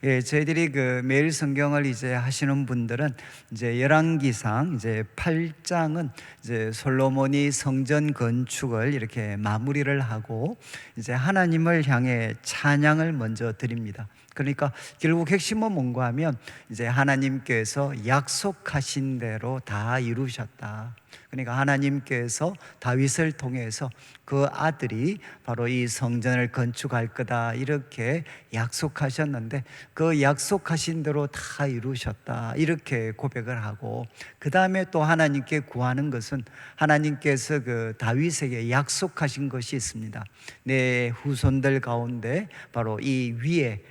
예, 저희들이 그 매일 성경을 이제 하시는 분들은 이제 열왕기상 이제 8장은 이제 솔로몬이 성전 건축을 이렇게 마무리를 하고 이제 하나님을 향해 찬양을 먼저 드립니다. 그러니까 결국 핵심은 뭔가 하면 이제 하나님께서 약속하신 대로 다 이루셨다. 그러니까 하나님께서 다윗을 통해서 그 아들이 바로 이 성전을 건축할 거다 이렇게 약속하셨는데 그 약속하신 대로 다 이루셨다 이렇게 고백을 하고, 그 다음에 또 하나님께 구하는 것은 하나님께서 그 다윗에게 약속하신 것이 있습니다. 내 후손들 가운데 바로 이 위에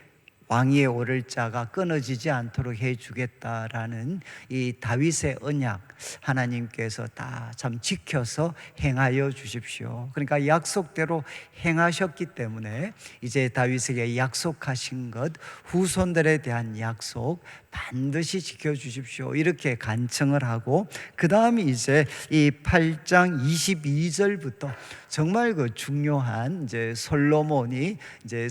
왕위에 오를 자가 끊어지지 않도록 해주겠다라는 이 다윗의 언약, 하나님께서 다 참 지켜서 행하여 주십시오. 그러니까 약속대로 행하셨기 때문에 이제 다윗에게 약속하신 것, 후손들에 대한 약속 반드시 지켜주십시오 이렇게 간청을 하고, 그 다음에 이제 이 8장 22절부터 정말 그 중요한 이제 솔로몬이 이제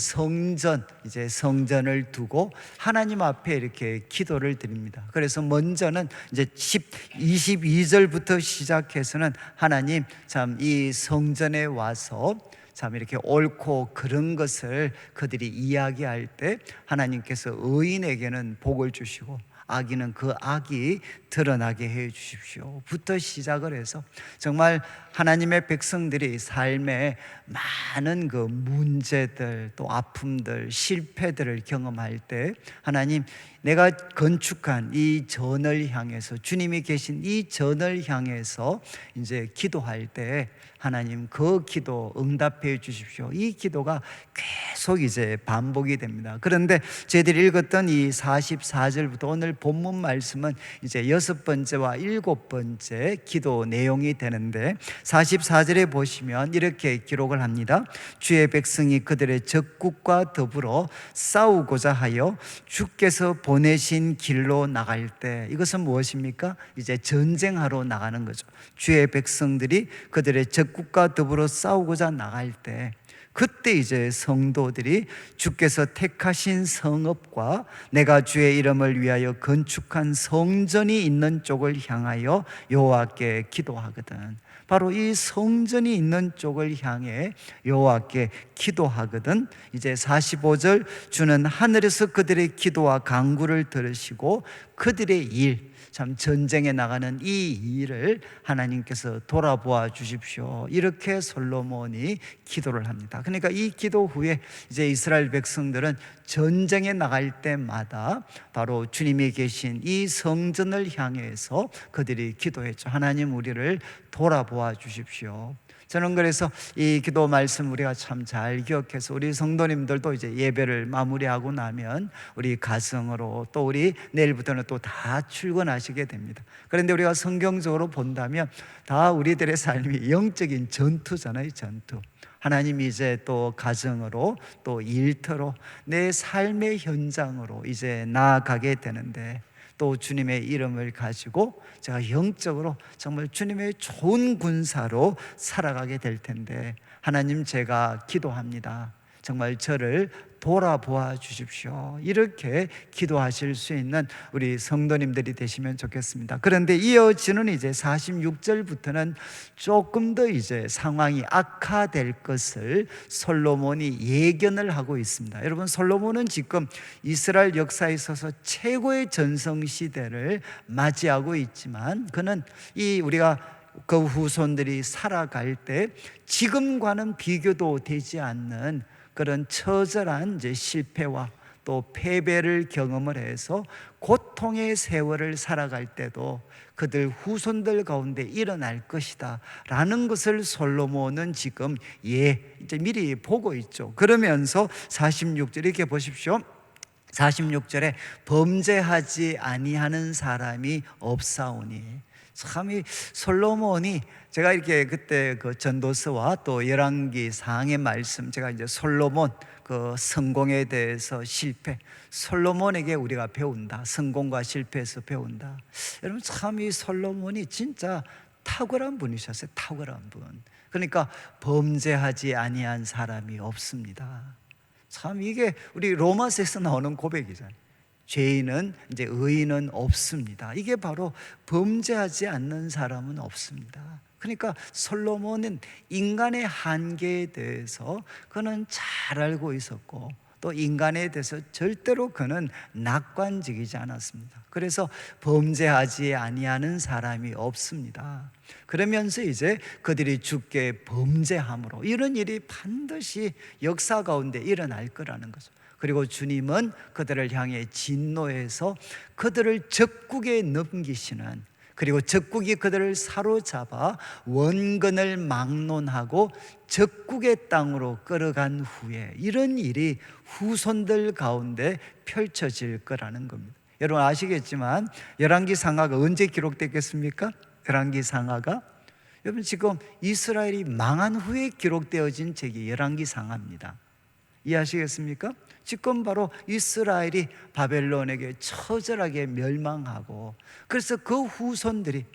성전을 두고 하나님 앞에 이렇게 기도를 드립니다. 그래서 먼저는 이제 22절부터 시작해서는 하나님 참 이 성전에 와서 참 이렇게 옳고 그런 것을 그들이 이야기할 때 하나님께서 의인에게는 복을 주시고 악인은 그 악이 드러나게 해 주십시오 부터 시작을 해서, 정말 하나님의 백성들이 삶에 많은 그 문제들 또 아픔들 실패들을 경험할 때 하나님, 내가 건축한 이 전을 향해서, 주님이 계신 이 전을 향해서 이제 기도할 때 하나님 그 기도 응답해 주십시오. 이 기도가 계속 이제 반복이 됩니다. 그런데 저희들이 읽었던 이 44절부터 오늘 본문 말씀은 이제 6번째와 7번째 기도 내용이 되는데, 44절에 보시면 이렇게 기록을 합니다. 주의 백성이 그들의 적국과 더불어 싸우고자 하여 주께서 보내신 길로 나갈 때, 이것은 무엇입니까? 이제 전쟁하러 나가는 거죠. 주의 백성들이 그들의 적국과 더불어 싸우고자 나갈 때, 그때 이제 성도들이 주께서 택하신 성읍과 내가 주의 이름을 위하여 건축한 성전이 있는 쪽을 향하여 여호와께 기도하거든. 바로 이 성전이 있는 쪽을 향해 여호와께 기도하거든. 이제 45절, 주는 하늘에서 그들의 기도와 간구를 들으시고 그들의 일, 참 전쟁에 나가는 이 일을 하나님께서 돌아보아 주십시오 이렇게 솔로몬이 기도를 합니다. 그러니까 이 기도 후에 이제 이스라엘 백성들은 전쟁에 나갈 때마다 바로 주님이 계신 이 성전을 향해서 그들이 기도했죠. 하나님, 우리를 돌아보아 주십시오. 저는 그래서 이 기도 말씀 우리가 참 잘 기억해서 우리 성도님들도 이제 예배를 마무리하고 나면 우리 가정으로, 또 우리 내일부터는 또 다 출근하시게 됩니다. 그런데 우리가 성경적으로 본다면 다 우리들의 삶이 영적인 전투잖아요. 전투. 하나님이 이제 또 가정으로 또 일터로 내 삶의 현장으로 이제 나아가게 되는데, 또 주님의 이름을 가지고 제가 영적으로 정말 주님의 좋은 군사로 살아가게 될 텐데, 하나님, 제가 기도합니다. 정말 저를 돌아보아 주십시오 이렇게 기도하실 수 있는 우리 성도님들이 되시면 좋겠습니다. 그런데 이어지는 이제 46절부터는 조금 더 이제 상황이 악화될 것을 솔로몬이 예견을 하고 있습니다. 여러분, 솔로몬은 지금 이스라엘 역사에 있어서 최고의 전성시대를 맞이하고 있지만, 그는 이 우리가 그 후손들이 살아갈 때 지금과는 비교도 되지 않는 그런 처절한 이제 실패와 또 패배를 경험을 해서 고통의 세월을 살아갈 때도 그들 후손들 가운데 일어날 것이다 라는 것을 솔로몬은 지금 이제 미리 보고 있죠. 그러면서 46절 이렇게 보십시오. 46절에 범죄하지 아니하는 사람이 없사오니, 참 이 솔로몬이, 제가 이렇게 그때 그 전도서와 또 열왕기상의 말씀, 제가 이제 솔로몬 그 성공에 대해서 실패, 솔로몬에게 우리가 배운다, 성공과 실패에서 배운다. 여러분, 참 이 솔로몬이 진짜 탁월한 분이셨어요. 탁월한 분. 그러니까 범죄하지 아니한 사람이 없습니다. 참 이게 우리 로마서에서 나오는 고백이잖아요. 죄인은 이제 의인은 없습니다. 이게 바로 범죄하지 않는 사람은 없습니다. 그러니까 솔로몬은 인간의 한계에 대해서 그는 잘 알고 있었고, 또 인간에 대해서 절대로 그는 낙관적이지 않았습니다. 그래서 범죄하지 아니하는 사람이 없습니다. 그러면서 이제 그들이 주께 범죄함으로 이런 일이 반드시 역사 가운데 일어날 거라는 거죠. 그리고 주님은 그들을 향해 진노해서 그들을 적국에 넘기시는, 그리고 적국이 그들을 사로잡아 원근을 막론하고 적국의 땅으로 끌어간 후에 이런 일이 후손들 가운데 펼쳐질 거라는 겁니다. 여러분 아시겠지만 열왕기상하가 언제 기록됐겠습니까? 열왕기상하가 여러분 지금 이스라엘이 망한 후에 기록되어진 책이 열왕기상하입니다. 이해하시겠습니까? 지금 바로 이스라엘이 바벨론에게 처절하게 멸망하고, 그래서 그 후손들이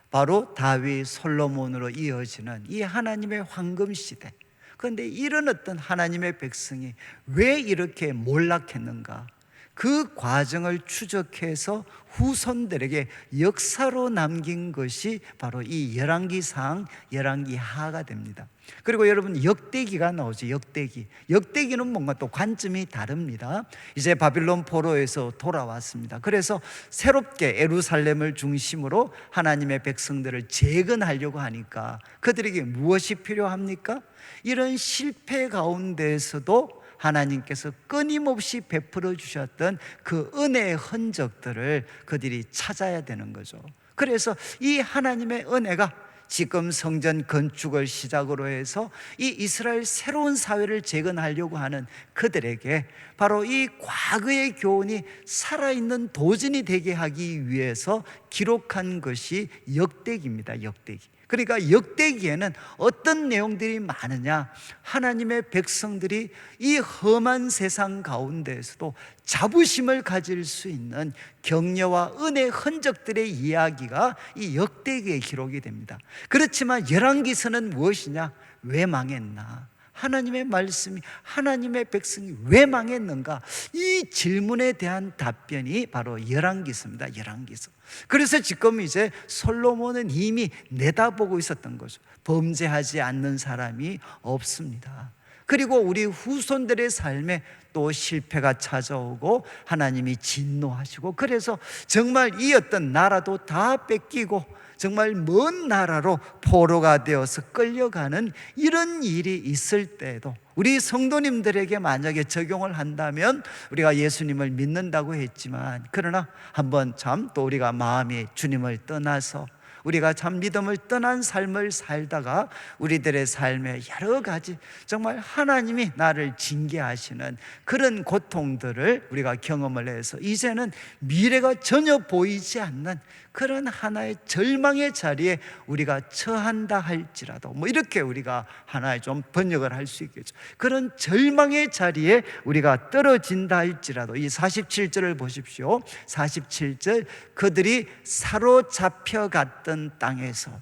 바로 다윗, 솔로몬으로 이어지는 이 하나님의 황금시대. 그런데 이런 어떤 하나님의 백성이 왜 이렇게 몰락했는가, 그 과정을 추적해서 후손들에게 역사로 남긴 것이 바로 이 열왕기상, 열왕기하가 됩니다. 그리고 여러분 역대기가 나오죠. 역대기는 뭔가 또 관점이 다릅니다. 이제 바빌론 포로에서 돌아왔습니다. 그래서 새롭게 예루살렘을 중심으로 하나님의 백성들을 재건하려고 하니까 그들에게 무엇이 필요합니까? 이런 실패 가운데에서도 하나님께서 끊임없이 베풀어 주셨던 그 은혜의 흔적들을 그들이 찾아야 되는 거죠. 그래서 이 하나님의 은혜가 지금 성전 건축을 시작으로 해서 이 이스라엘 새로운 사회를 재건하려고 하는 그들에게 바로 이 과거의 교훈이 살아있는 도전이 되게 하기 위해서 기록한 것이 역대기입니다. 역대기. 그러니까 역대기에는 어떤 내용들이 많으냐, 하나님의 백성들이 이 험한 세상 가운데에서도 자부심을 가질 수 있는 격려와 은혜의 흔적들의 이야기가 이 역대기에 기록이 됩니다. 그렇지만 열왕기서는 무엇이냐? 왜 망했나? 하나님의 말씀이, 하나님의 백성이 왜 망했는가? 이 질문에 대한 답변이 바로 열왕기서입니다. 열왕기서. 그래서 지금 이제 솔로몬은 이미 내다보고 있었던 거죠. 범죄하지 않는 사람이 없습니다. 그리고 우리 후손들의 삶에 또 실패가 찾아오고 하나님이 진노하시고, 그래서 정말 이 어떤 나라도 다 뺏기고 정말 먼 나라로 포로가 되어서 끌려가는 이런 일이 있을 때에도 우리 성도님들에게 만약에 적용을 한다면, 우리가 예수님을 믿는다고 했지만 그러나 한번 참 또 우리가 마음이 주님을 떠나서 우리가 참 믿음을 떠난 삶을 살다가 우리들의 삶에 여러 가지 정말 하나님이 나를 징계하시는 그런 고통들을 우리가 경험을 해서 이제는 미래가 전혀 보이지 않는 그런 하나의 절망의 자리에 우리가 처한다 할지라도, 뭐 이렇게 우리가 하나의 좀 번역을 할 수 있겠죠. 그런 절망의 자리에 우리가 떨어진다 할지라도 이 47절을 보십시오. 47절, 그들이 사로잡혀 갔던 땅에서,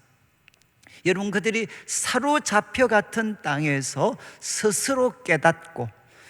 여러분 그들이 사로잡혀 갔던 땅에서 스스로 깨닫고,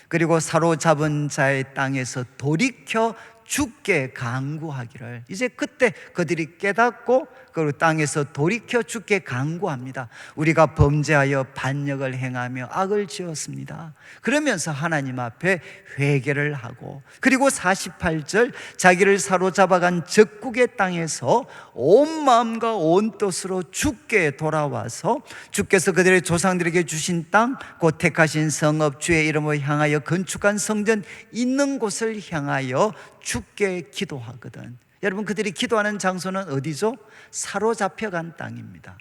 그리고 사로잡은 자의 땅에서 돌이켜 주께 간구하기를, 이제 그때 그들이 깨닫고 그 땅에서 돌이켜 주께 간구합니다. 우리가 범죄하여 반역을 행하며 악을 지었습니다. 그러면서 하나님 앞에 회개를 하고, 그리고 48절, 자기를 사로잡아간 적국의 땅에서 온 마음과 온 뜻으로 주께 돌아와서 주께서 그들의 조상들에게 주신 땅, 곧 택하신 성읍, 주의 이름을 향하여 건축한 성전 있는 곳을 향하여 주께 기도하거든. 여러분 그들이 기도하는 장소는 어디죠? 사로잡혀간 땅입니다.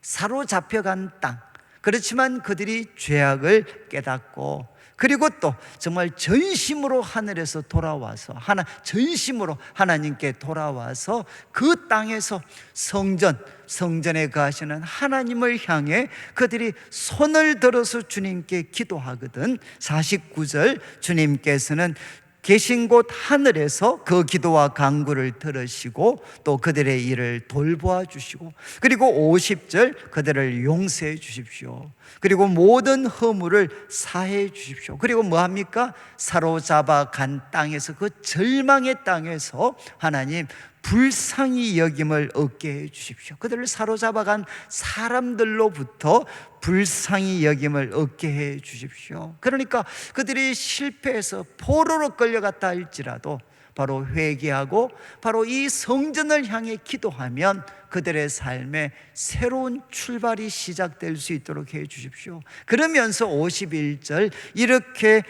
사로잡혀간 땅. 그렇지만 그들이 죄악을 깨닫고, 그리고 또 정말 전심으로 하늘에서 돌아와서 전심으로 하나님께 돌아와서 그 땅에서 성전에 거하시는 하나님을 향해 그들이 손을 들어서 주님께 기도하거든. 49절, 주님께서는 계신 곳 하늘에서 그 기도와 간구를 들으시고 또 그들의 일을 돌보아 주시고, 그리고 50절 그들을 용서해 주십시오. 그리고 모든 허물을 사해 주십시오. 그리고 뭐합니까? 사로잡아 간 땅에서, 그 절망의 땅에서 하나님 불쌍히 여김을 얻게 해 주십시오. 그들을 사로잡아간 사람들로부터 불쌍히 여김을 얻게 해 주십시오. 그러니까 그들이 실패해서 포로로 끌려갔다 할지라도 바로 회개하고 바로 이 성전을 향해 기도하면 그들의 삶에 새로운 출발이 시작될 수 있도록 해 주십시오. 그러면서 51절 이렇게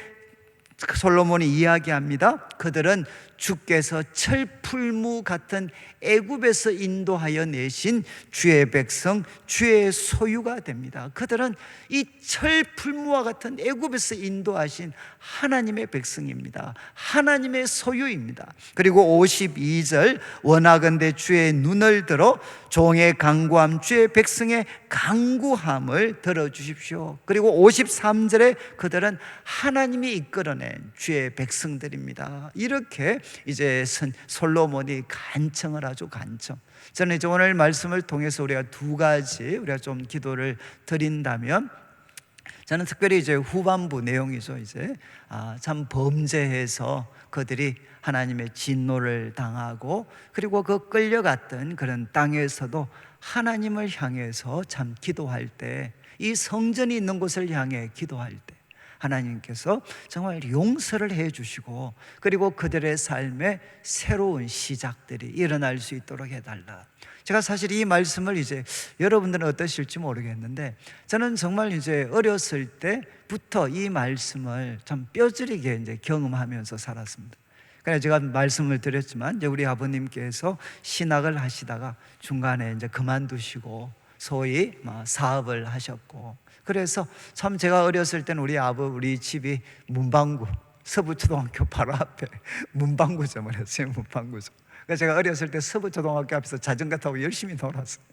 솔로몬이 이야기합니다. 그들은 주께서 철풀무 같은 애굽에서 인도하여 내신 주의 백성, 주의 소유가 됩니다. 그들은 이 철풀무와 같은 애굽에서 인도하신 하나님의 백성입니다. 하나님의 소유입니다. 그리고 52절 원하건대 주의 눈을 들어 종의 간구함, 주의 백성의 간구함을 들어주십시오. 그리고 53절에 그들은 하나님이 이끌어낸 주의 백성들입니다. 이렇게 이제 솔로몬이 간청을 하죠. 간청. 저는 이제 오늘 말씀을 통해서 우리가 두 가지 우리가 좀 기도를 드린다면, 저는 특별히 이제 후반부 내용이죠. 이제 참 범죄해서 그들이 하나님의 진노를 당하고 그리고 그 끌려갔던 그런 땅에서도 하나님을 향해서 참 기도할 때, 이 성전이 있는 곳을 향해 기도할 때 하나님께서 정말 용서를 해 주시고 그리고 그들의 삶에 새로운 시작들이 일어날 수 있도록 해달라. 제가 사실 이 말씀을 이제 여러분들은 어떠실지 모르겠는데, 저는 정말 이제 어렸을 때부터 이 말씀을 참 뼈저리게 이제 경험하면서 살았습니다. 그래서 제가 말씀을 드렸지만 이제 우리 아버님께서 신학을 하시다가 중간에 이제 그만두시고 소위 사업을 하셨고, 그래서 참 제가 어렸을 때는 우리 집이 문방구, 서부초등학교 바로 앞에 문방구점을 했어요. 문방구점. 그래서 제가 어렸을 때 서부초등학교 앞에서 자전거 타고 열심히 놀았어요.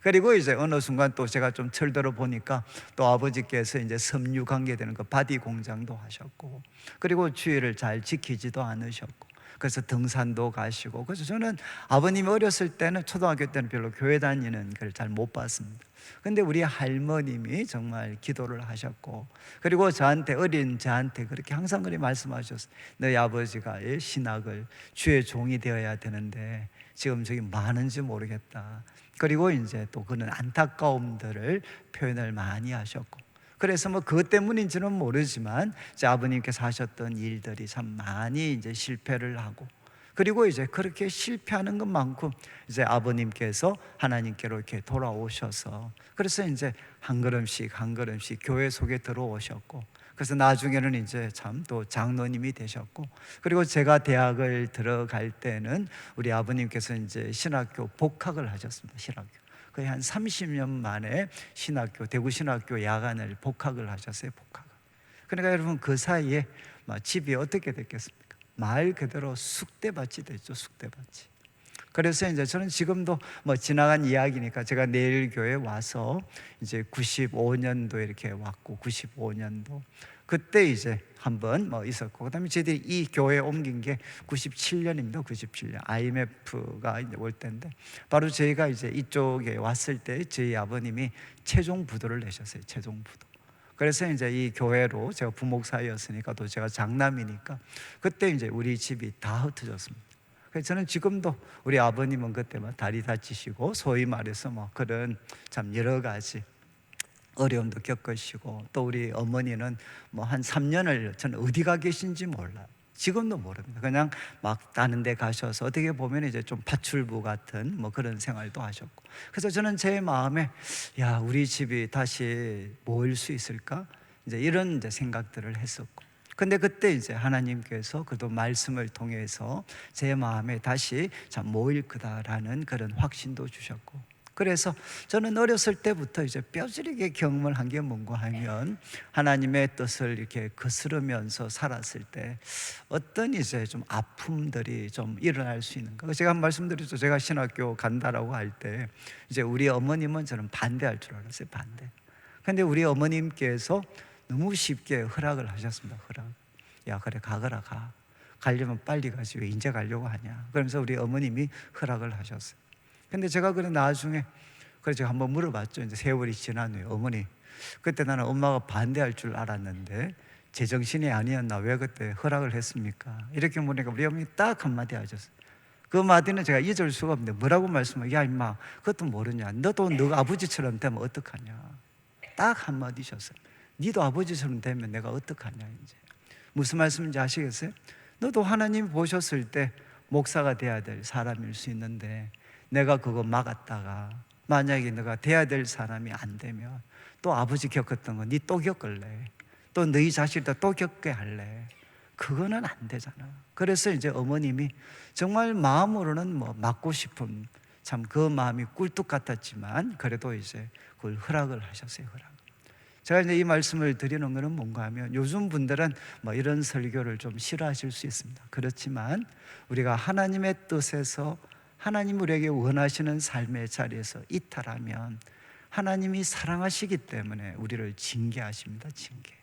그리고 이제 어느 순간 또 제가 좀 철들어 보니까 또 아버지께서 이제 섬유 관계되는 그 바디 공장도 하셨고, 그리고 주의를 잘 지키지도 않으셨고, 그래서 등산도 가시고, 그래서 저는 아버님이 어렸을 때는, 초등학교 때는 별로 교회 다니는 걸 잘 못 봤습니다. 근데 우리 할머님이 정말 기도를 하셨고, 그리고 어린 저한테 그렇게 항상 그렇게 말씀하셨어요. 너희 아버지가 신학을 주의 종이 되어야 되는데 지금 저기 많은지 모르겠다. 그리고 이제 또 그는 안타까움들을 표현을 많이 하셨고, 그래서 뭐 그것 때문인지는 모르지만 이제 아버님께서 하셨던 일들이 참 많이 이제 실패를 하고, 그리고 이제 그렇게 실패하는 것만큼 이제 아버님께서 하나님께로 이렇게 돌아오셔서, 그래서 이제 한 걸음씩 한 걸음씩 교회 속에 들어오셨고, 그래서 나중에는 이제 참 또 장로님이 되셨고, 그리고 제가 대학을 들어갈 때는 우리 아버님께서 이제 신학교 복학을 하셨습니다. 신학교 거의 한 30년 만에 대구 신학교 야간을 복학을 하셨어요. 복학을. 그러니까 여러분 그 사이에 집이 어떻게 됐겠습니까? 말 그대로 쑥대밭이 됐죠. 쑥대밭이. 그래서 이제 저는 지금도 지나간 이야기니까, 제가 내일 교회 와서 이제 95년도에 이렇게 왔고, 95년도 그때 이제 한번 있었고, 그다음에 저희들이 이 교회에 옮긴 게 97년입니다. 97년 IMF가 이제 올 때인데, 바로 저희가 이제 이쪽에 왔을 때 저희 아버님이 최종 부도를 내셨어요. 최종 부도. 그래서 이제 이 교회로, 제가 부목사였으니까 또 제가 장남이니까 그때 이제 우리 집이 다 흩어졌습니다. 그래서 저는 지금도 우리 아버님은 그때 다리 다치시고 소위 말해서 그런 참 여러 가지 어려움도 겪으시고, 또 우리 어머니는 한 3년을 저는 어디가 계신지 몰라요. 지금도 모릅니다. 그냥 다른 데 가셔서 어떻게 보면 이제 좀 파출부 같은 그런 생활도 하셨고, 그래서 저는 제 마음에 우리 집이 다시 모일 수 있을까? 이제 이런 이제 생각들을 했었고, 근데 그때 이제 하나님께서 그래도 말씀을 통해서 제 마음에 다시 참 모일 거다라는 그런 확신도 주셨고, 그래서 저는 어렸을 때부터 이제 뼈저리게 경험을 한 게 뭔가 하면, 하나님의 뜻을 이렇게 거스르면서 살았을 때 어떤 이제 좀 아픔들이 좀 일어날 수 있는가. 제가 말씀드렸죠. 제가 신학교 간다라고 할 때 이제 우리 어머님은 저는 반대할 줄 알았어요. 반대. 근데 우리 어머님께서 너무 쉽게 허락을 하셨습니다. 허락. 그래 가거라 가. 가려면 빨리 가지 왜 이제 가려고 하냐. 그러면서 우리 어머님이 허락을 하셨어요. 근데 제가 그래 나중에 그래서 제가 한번 물어봤죠. 이제 세월이 지난 후에, 어머니, 그때 나는 엄마가 반대할 줄 알았는데 제정신이 아니었나, 왜 그때 허락을 했습니까? 이렇게 물으니까 우리 어머니 딱 한마디 하셨어요. 그 마디는 제가 잊을 수가 없는데 뭐라고 말씀하세요? 야 임마, 그것도 모르냐, 너도 너 아버지처럼 되면 어떡하냐. 딱 한마디셨어요. 니도 아버지처럼 되면 내가 어떡하냐. 이제 무슨 말씀인지 아시겠어요? 너도 하나님 보셨을 때 목사가 돼야 될 사람일 수 있는데 내가 그거 막았다가 만약에 너가 돼야 될 사람이 안 되면 또 아버지 겪었던 거 니 또 겪을래? 또 너희 자식도 또 겪게 할래? 그거는 안 되잖아. 그래서 이제 어머님이 정말 마음으로는 뭐 맞고 싶은, 참 그 마음이 꿀뚝 같았지만 그래도 이제 그걸 허락을 하셨어요. 허락. 제가 이제 이 말씀을 드리는 것은 뭔가 하면, 요즘 분들은 뭐 이런 설교를 좀 싫어하실 수 있습니다. 그렇지만 우리가 하나님의 뜻에서 하나님 우리에게 원하시는 삶의 자리에서 이탈하면 하나님이 사랑하시기 때문에 우리를 징계하십니다. 징계.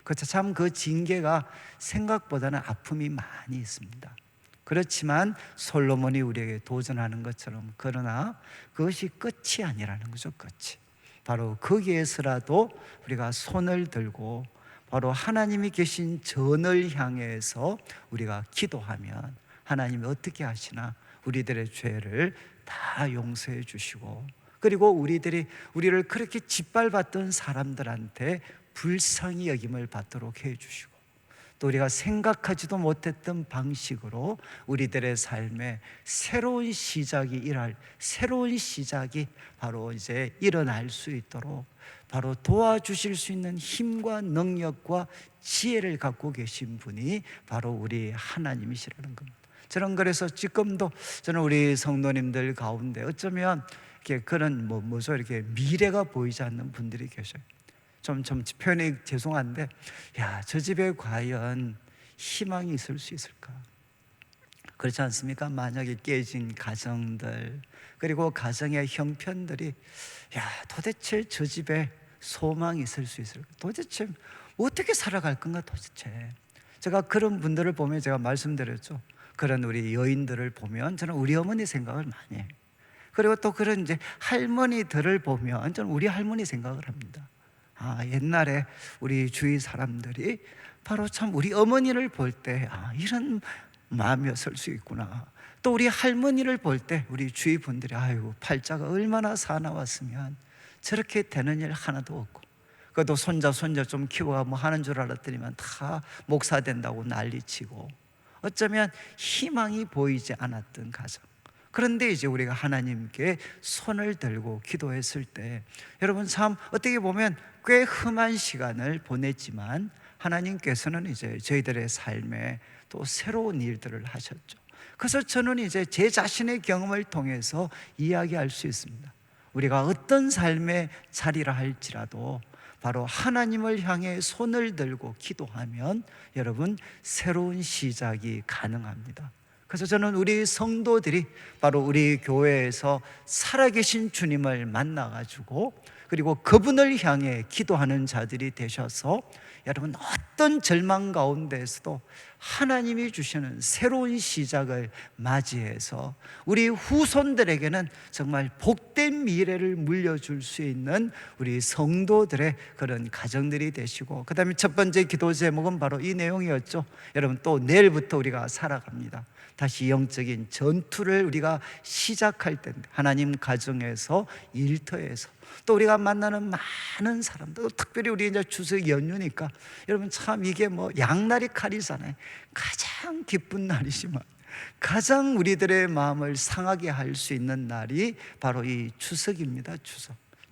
그렇죠. 참 그 징계가 생각보다는 아픔이 많이 있습니다. 그렇지만 솔로몬이 우리에게 도전하는 것처럼, 그러나 그것이 끝이 아니라는 거죠. 끝이. 바로 거기에서라도 우리가 손을 들고 바로 하나님이 계신 전을 향해서 우리가 기도하면 하나님이 어떻게 하시나, 우리들의 죄를 다 용서해 주시고, 그리고 우리를 그렇게 짓밟았던 사람들한테 불쌍히 여김을 받도록 해 주시고, 또 우리가 생각하지도 못했던 방식으로 우리들의 삶에 새로운 시작이 바로 이제 일어날 수 있도록 바로 도와주실 수 있는 힘과 능력과 지혜를 갖고 계신 분이 바로 우리 하나님이시라는 겁니다. 저는 그래서 지금도 저는 우리 성도님들 가운데 어쩌면 이렇게 그런 이렇게 미래가 보이지 않는 분들이 계셔요. 좀 표현이 죄송한데, 야, 저 집에 과연 희망이 있을 수 있을까? 그렇지 않습니까? 만약에 깨진 가정들, 그리고 가정의 형편들이, 야, 도대체 저 집에 소망이 있을 수 있을까? 도대체 어떻게 살아갈 건가 도대체. 제가 그런 분들을 보면, 제가 말씀드렸죠, 그런 우리 여인들을 보면 저는 우리 어머니 생각을 많이 해요. 그리고 또 그런 이제 할머니들을 보면 저는 우리 할머니 생각을 합니다. 옛날에 우리 주위 사람들이 바로 참 우리 어머니를 볼 때 이런 마음이었을 수 있구나. 또 우리 할머니를 볼 때 우리 주위 분들이 아이고 팔자가 얼마나 사나웠으면 저렇게 되는 일 하나도 없고, 그것도 손자 좀 키워가 하는 줄 알았더니만 다 목사 된다고 난리치고, 어쩌면 희망이 보이지 않았던 가정. 그런데 이제 우리가 하나님께 손을 들고 기도했을 때, 여러분 참 어떻게 보면 꽤 험한 시간을 보냈지만 하나님께서는 이제 저희들의 삶에 또 새로운 일들을 하셨죠. 그래서 저는 이제 제 자신의 경험을 통해서 이야기할 수 있습니다. 우리가 어떤 삶의 자리라 할지라도 바로 하나님을 향해 손을 들고 기도하면 여러분 새로운 시작이 가능합니다. 그래서 저는 우리 성도들이 바로 우리 교회에서 살아계신 주님을 만나가지고, 그리고 그분을 향해 기도하는 자들이 되셔서 여러분 어떤 절망 가운데에서도 하나님이 주시는 새로운 시작을 맞이해서 우리 후손들에게는 정말 복된 미래를 물려줄 수 있는 우리 성도들의 그런 가정들이 되시고, 그 다음에 첫 번째 기도 제목은 바로 이 내용이었죠. 여러분 또 내일부터 우리가 살아갑니다. 다시 영적인 전투를 우리가 시작할 텐데, 하나님 가정에서, 일터에서, 또 우리가 만나는 많은 사람들, 특별히 우리 이제 추석 연휴니까 여러분 참 이게 양날이 칼이잖아요. 가장 기쁜 날이지만 가장 우리들의 마음을 상하게 할 수 있는 날이 바로 이 추석입니다.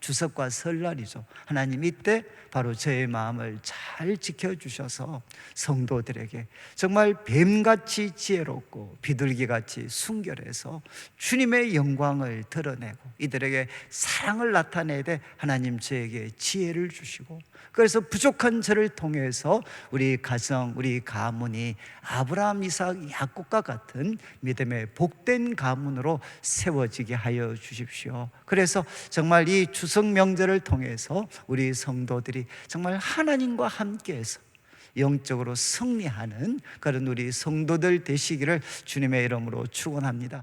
추석과 설날이죠. 하나님 이때 바로 저의 마음을 잘 지켜주셔서 성도들에게 정말 뱀같이 지혜롭고 비둘기같이 순결해서 주님의 영광을 드러내고 이들에게 사랑을 나타내되 하나님 저에게 지혜를 주시고, 그래서 부족한 저를 통해서 우리 가정, 우리 가문이 아브라함, 이삭, 야곱과 같은 믿음의 복된 가문으로 세워지게 하여 주십시오. 그래서 정말 이 추석 명절을 통해서 우리 성도들이 정말 하나님과 함께해서 영적으로 승리하는 그런 우리 성도들 되시기를 주님의 이름으로 축원합니다.